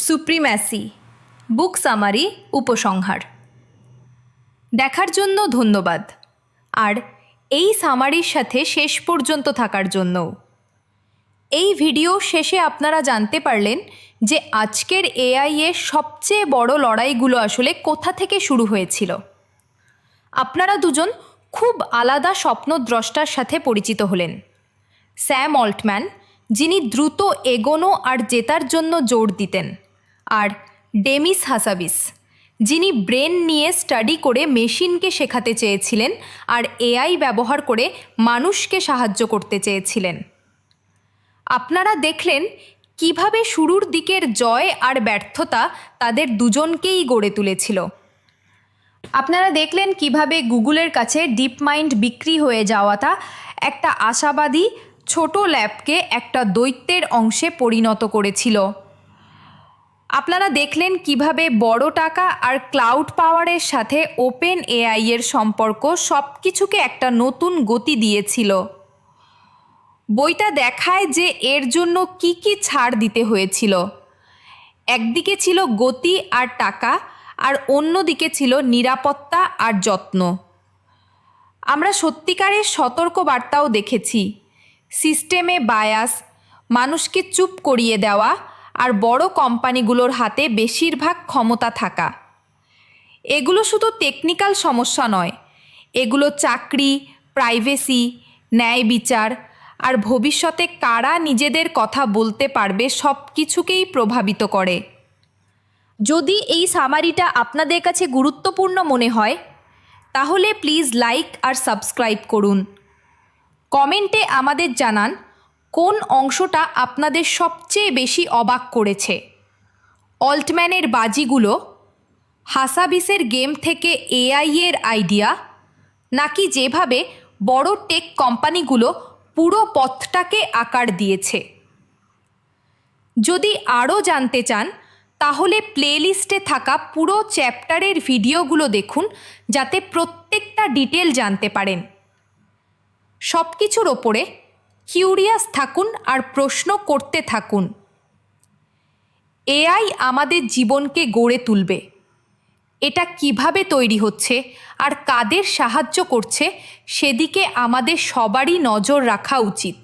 সুপ্রিম্যাসি বুক summary উপসংহার দেখার জন্য ধন্যবাদ। আর এই সামারির সাথে শেষ পর্যন্ত থাকার জন্যও। এই ভিডিও শেষে আপনারা জানতে পারলেন যে আজকের এআই এর সবচেয়ে বড় লড়াইগুলো আসলে কোথা থেকে শুরু হয়েছিল। আপনারা দুজন খুব আলাদা স্বপ্নদ্রষ্টার সাথে পরিচিত হলেন। স্যাম অল্টম্যান, যিনি দ্রুত এগোনো আর জেতার জন্য জোর দিতেন, আর ডেমিস হাসাবিস, যিনি ব্রেন নিয়ে স্টাডি করে মেশিনকে শেখাতে চেয়েছিলেন আর এআই ব্যবহার করে মানুষকে সাহায্য করতে চেয়েছিলেন। আপনারা দেখলেন কিভাবে শুরুর দিকের জয় আর ব্যর্থতা তাদের দুজনকেই গড়ে তুলেছিল। আপনারা দেখলেন কিভাবে গুগলের কাছে ডিপ মাইন্ড বিক্রি হয়ে যাওয়াটা একটা আশাবাদী ছোট ল্যাবকে একটা দৈত্যের অংশে পরিণত করেছিল। আপনারা দেখলেন কিভাবে বড় টাকা আর ক্লাউড পাওয়ারের সাথে ওপেন এআই এর সম্পর্ক সব কিছুকে একটা নতুন গতি দিয়েছিল। বইটা দেখায় যে এর জন্য কি কি ছাড় দিতে হয়েছিল। একদিকে ছিল গতি আর টাকা, আর অন্যদিকে ছিল নিরাপত্তা আর যত্ন। আমরা সত্যিকারের সতর্কবার্তাও দেখেছি, সিস্টেমে বায়াস, মানুষকে চুপ করিয়ে দেওয়া, আর বড় কোম্পানিগুলোর হাতে বেশিরভাগ ক্ষমতা থাকা। এগুলো শুধু টেকনিক্যাল সমস্যা নয়, এগুলো চাকরি, প্রাইভেসি, ন্যায় বিচার আর ভবিষ্যতে কারা নিজেদের কথা বলতে পারবে সব কিছুকেই প্রভাবিত করে। যদি এই সামারিটা আপনাদের কাছে গুরুত্বপূর্ণ মনে হয় তাহলে প্লিজ লাইক আর সাবস্ক্রাইব করুন। কমেন্টে আমাদের জানান কোন অংশটা আপনাদের সবচেয়ে বেশি অবাক করেছে, অল্টম্যানের বাজিগুলো, হাসাবিসের গেম থেকে এআই এর আইডিয়া, নাকি যেভাবে বড় টেক কোম্পানিগুলো পুরো পথটাকে আকার দিয়েছে। যদি আরও জানতে চান তাহলে প্লেলিস্টে থাকা পুরো চ্যাপ্টারের ভিডিওগুলো দেখুন, যাতে প্রত্যেকটা ডিটেল জানতে পারেন। সব কিছুর ওপরে কিউরিয়াস থাকুন আর প্রশ্ন করতে থাকুন। এআই আমাদের জীবনকে গড়ে তুলবে। এটা কিভাবে তৈরি হচ্ছে আর কাদের সাহায্য করছে সেদিকে আমাদের সবারই নজর রাখা উচিত।